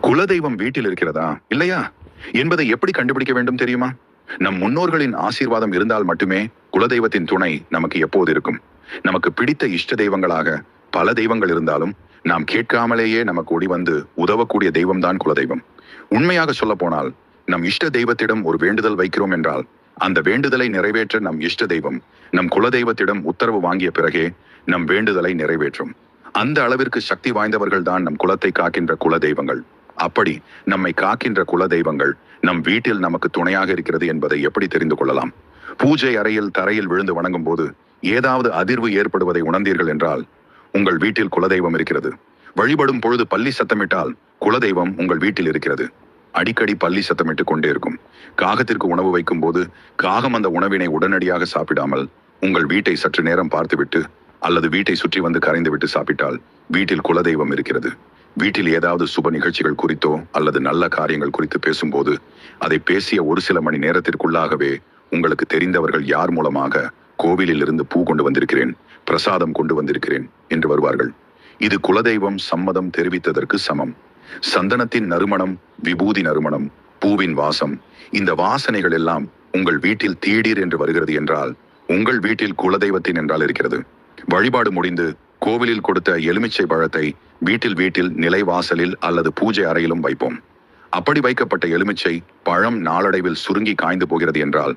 குலதெய்வம் வீட்டில் இருக்கிறதா இல்லையா என்பதை எப்படி கண்டுபிடிக்க வேண்டும் தெரியுமா? நம் முன்னோர்களின் ஆசீர்வாதம் இருந்தால் மட்டுமே குலதெய்வத்தின் துணை நமக்கு எப்போது இருக்கும். நமக்கு பிடித்த இஷ்ட தெய்வங்களாக பல தெய்வங்கள் இருந்தாலும் நாம் கேட்காமலேயே நமக்கு ஓடி வந்து உதவக்கூடிய தெய்வம்தான் குலதெய்வம். உண்மையாக சொல்ல போனால், நம் இஷ்ட தெய்வத்திடம் ஒரு வேண்டுதல் வைக்கிறோம் என்றால் அந்த வேண்டுதலை நிறைவேற்ற நம் இஷ்ட தெய்வம் நம் குலதெய்வத்திடம் உத்தரவு வாங்கிய பிறகே நம் வேண்டுதலை நிறைவேற்றும். அந்த அளவிற்கு சக்தி வாய்ந்தவர்கள் தான் நம் குலத்தை காக்கின்ற குலதெய்வங்கள். அப்படி நம்மை காக்கின்ற குலதெய்வங்கள் நம் வீட்டில் நமக்கு துணையாக இருக்கிறது என்பதை எப்படி தெரிந்து கொள்ளலாம்? பூஜை அறையில் தரையில் விழுந்து வணங்கும் போது ஏதாவது அதிர்வு ஏற்படுவதை உணர்ந்தீர்கள் என்றால் உங்கள் வீட்டில் குலதெய்வம் இருக்கிறது. வழிபடும் பொழுது பள்ளி சத்தமிட்டால் குலதெய்வம் உங்கள் வீட்டில் இருக்கிறது. அடிக்கடி பள்ளி சத்தமிட்டு கொண்டே இருக்கும். காகத்திற்கு உணவு வைக்கும் போது காகம் அந்த உணவினை உடனடியாக சாப்பிடாமல் உங்கள் வீட்டை சற்று நேரம் பார்த்துவிட்டு அல்லது வீட்டை சுற்றி வந்து கரைந்துவிட்டு சாப்பிட்டால் வீட்டில் குலதெய்வம் இருக்கிறது. வீட்டில் ஏதாவது சுப நிகழ்ச்சிகள் குறித்தோ அல்லது நல்ல காரியங்கள் குறித்து பேசும்போது அதை பேசிய ஒரு சில மணி நேரத்திற்குள்ளாகவே உங்களுக்கு தெரிந்தவர்கள் யார் மூலமாக கோவிலில் இருந்து பூ கொண்டு வந்திருக்கிறேன், பிரசாதம் கொண்டு வந்திருக்கிறேன் என்று வருவார்கள். இது குலதெய்வம் சம்மதம் தெரிவித்ததற்கு சமம். சந்தனத்தின் நறுமணம், விபூதி நறுமணம், பூவின் வாசம், இந்த வாசனைகள் எல்லாம் உங்கள் வீட்டில் தீடீர் என்று வருகிறது என்றால் உங்கள் வீட்டில் குலதெய்வத்தின் என்றால் இருக்கிறது. வழிபாடு முடிந்து கோவிலில் கொடுத்த எலுமிச்சை பழத்தை வீட்டில் நிலைவாசலில் அல்லது பூஜை அறையிலும் வைப்போம். அப்படி வைக்கப்பட்ட எலுமிச்சை பழம் நாளடைவில் சுருங்கி காய்ந்து போகிறது என்றால்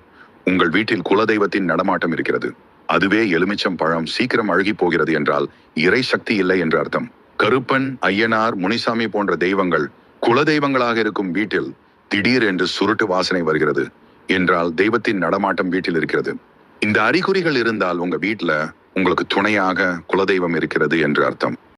உங்கள் வீட்டில் குலதெய்வத்தின் நடமாட்டம் இருக்கிறது. அதுவே எலுமிச்சம் பழம் சீக்கிரம் அழுகி போகிறது என்றால் இறை சக்தி இல்லை என்று அர்த்தம். கருப்பன், ஐயனார், முனிசாமி போன்ற தெய்வங்கள் குலதெய்வங்களாக இருக்கும் வீட்டில் திடீர் என்று சுருட்டு வாசனை வருகிறது என்றால் தெய்வத்தின் நடமாட்டம் வீட்டில் இருக்கிறது. இந்த அறிகுறிகள் இருந்தால் உங்க வீட்டுல உங்களுக்கு துணையாக குலதெய்வம் இருக்கிறது என்று அர்த்தம்.